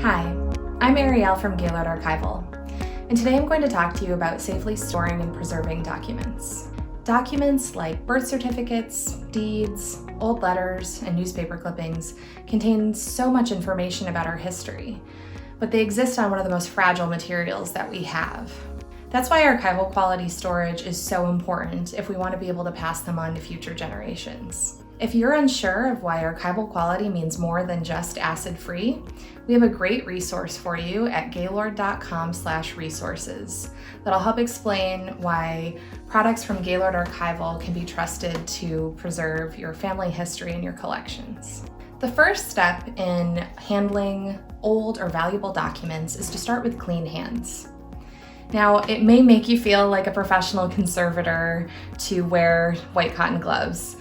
Hi, I'm Ariel from Gaylord Archival, and today I'm going to talk to you about safely storing and preserving documents. Documents like birth certificates, deeds, old letters, and newspaper clippings contain so much information about our history, but they exist on one of the most fragile materials that we have. That's why archival quality storage is so important if we want to be able to pass them on to future generations. If you're unsure of why archival quality means more than just acid-free, we have a great resource for you at gaylord.com/resources that'll help explain why products from Gaylord Archival can be trusted to preserve your family history and your collections. The first step in handling old or valuable documents is to start with clean hands. Now, it may make you feel like a professional conservator to wear white cotton gloves,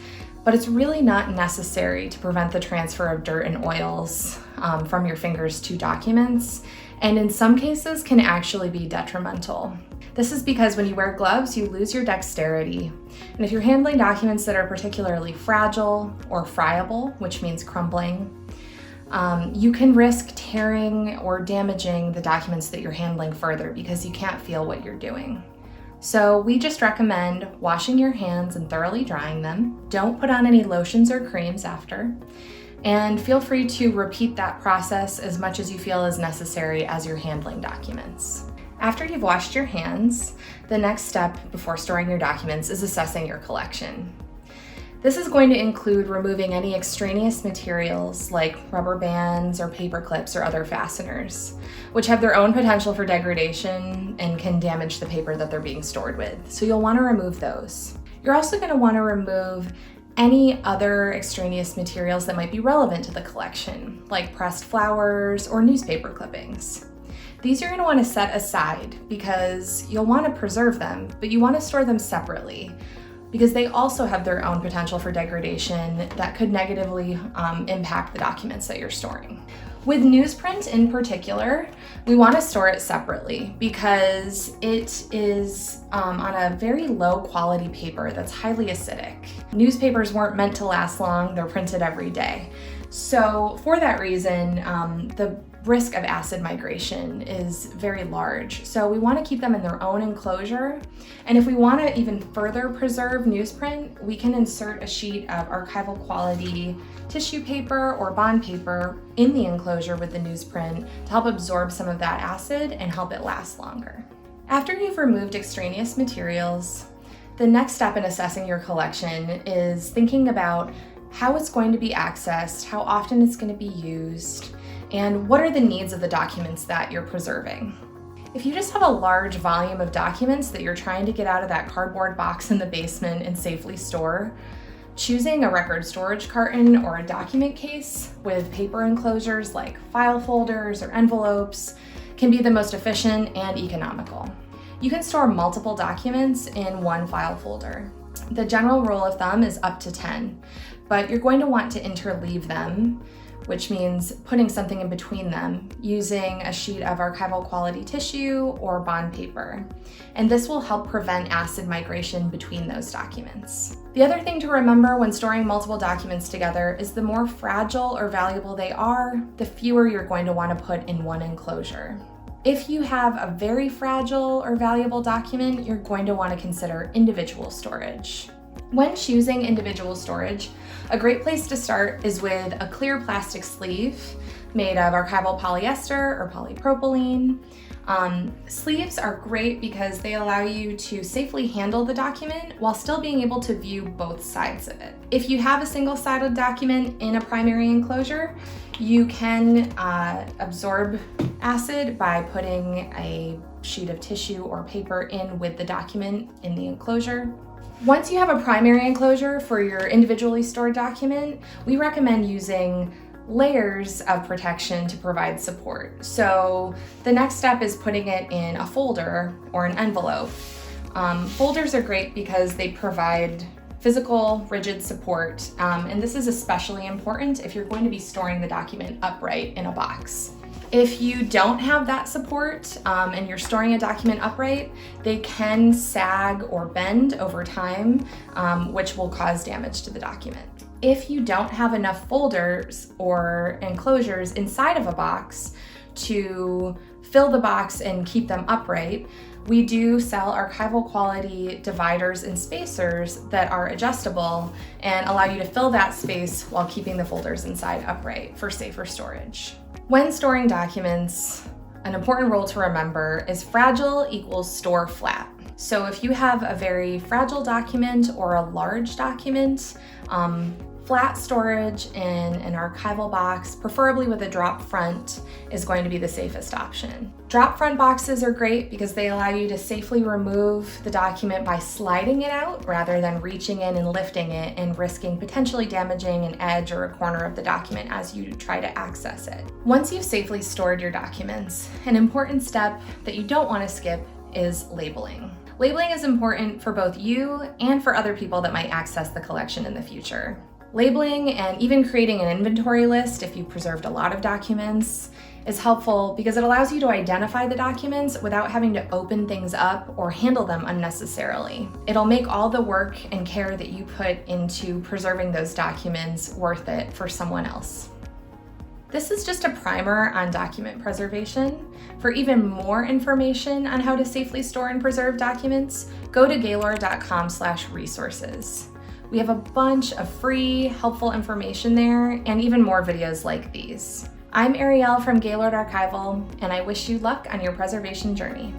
but it's really not necessary to prevent the transfer of dirt and oils from your fingers to documents, and in some cases can actually be detrimental. This is because when you wear gloves, you lose your dexterity, and if you're handling documents that are particularly fragile or friable, which means crumbling, you can risk tearing or damaging the documents that you're handling further because you can't feel what you're doing. So we just recommend washing your hands and thoroughly drying them. Don't put on any lotions or creams after. And feel free to repeat that process as much as you feel is necessary as you're handling documents. After you've washed your hands, the next step before storing your documents is assessing your collection. This is going to include removing any extraneous materials like rubber bands or paper clips or other fasteners, which have their own potential for degradation and can damage the paper that they're being stored with. So you'll want to remove those. You're also going to want to remove any other extraneous materials that might be relevant to the collection, like pressed flowers or newspaper clippings. These you're going to want to set aside because you'll want to preserve them, but you want to store them separately, because they also have their own potential for degradation that could negatively impact the documents that you're storing. With newsprint in particular, we want to store it separately because it is on a very low quality paper that's highly acidic. Newspapers weren't meant to last long, they're printed every day. So for that reason, the risk of acid migration is very large. So we want to keep them in their own enclosure. And if we want to even further preserve newsprint, we can insert a sheet of archival quality tissue paper or bond paper in the enclosure with the newsprint to help absorb some of that acid and help it last longer. After you've removed extraneous materials, the next step in assessing your collection is thinking about how it's going to be accessed, how often it's going to be used, and what are the needs of the documents that you're preserving. If you just have a large volume of documents that you're trying to get out of that cardboard box in the basement and safely store, choosing a record storage carton or a document case with paper enclosures like file folders or envelopes can be the most efficient and economical. You can store multiple documents in one file folder. The general rule of thumb is up to 10, but you're going to want to interleave them, which means putting something in between them using a sheet of archival quality tissue or bond paper. And this will help prevent acid migration between those documents. The other thing to remember when storing multiple documents together is the more fragile or valuable they are, the fewer you're going to want to put in one enclosure. If you have a very fragile or valuable document, you're going to want to consider individual storage. When choosing individual storage, a great place to start is with a clear plastic sleeve made of archival polyester or polypropylene. Sleeves are great because they allow you to safely handle the document while still being able to view both sides of it. If you have a single-sided document in a primary enclosure, you can absorb acid by putting a sheet of tissue or paper in with the document in the enclosure. Once you have a primary enclosure for your individually stored document, we recommend using layers of protection to provide support. So the next step is putting it in a folder or an envelope. Folders are great because they provide physical, rigid support, and this is especially important if you're going to be storing the document upright in a box. If you don't have that support and you're storing a document upright, they can sag or bend over time, which will cause damage to the document. If you don't have enough folders or enclosures inside of a box to fill the box and keep them upright, we do sell archival quality dividers and spacers that are adjustable and allow you to fill that space while keeping the folders inside upright for safer storage. When storing documents, an important rule to remember is fragile equals store flat. So if you have a very fragile document or a large document, flat storage in an archival box, preferably with a drop front, is going to be the safest option. Drop front boxes are great because they allow you to safely remove the document by sliding it out rather than reaching in and lifting it and risking potentially damaging an edge or a corner of the document as you try to access it. Once you've safely stored your documents, an important step that you don't want to skip is labeling. Labeling is important for both you and for other people that might access the collection in the future. Labeling and even creating an inventory list if you preserved a lot of documents is helpful because it allows you to identify the documents without having to open things up or handle them unnecessarily. It'll make all the work and care that you put into preserving those documents worth it for someone else. This is just a primer on document preservation. For even more information on how to safely store and preserve documents, go to gaylord.com/resources. We have a bunch of free, helpful information there and even more videos like these. I'm Arielle from Gaylord Archival, and I wish you luck on your preservation journey.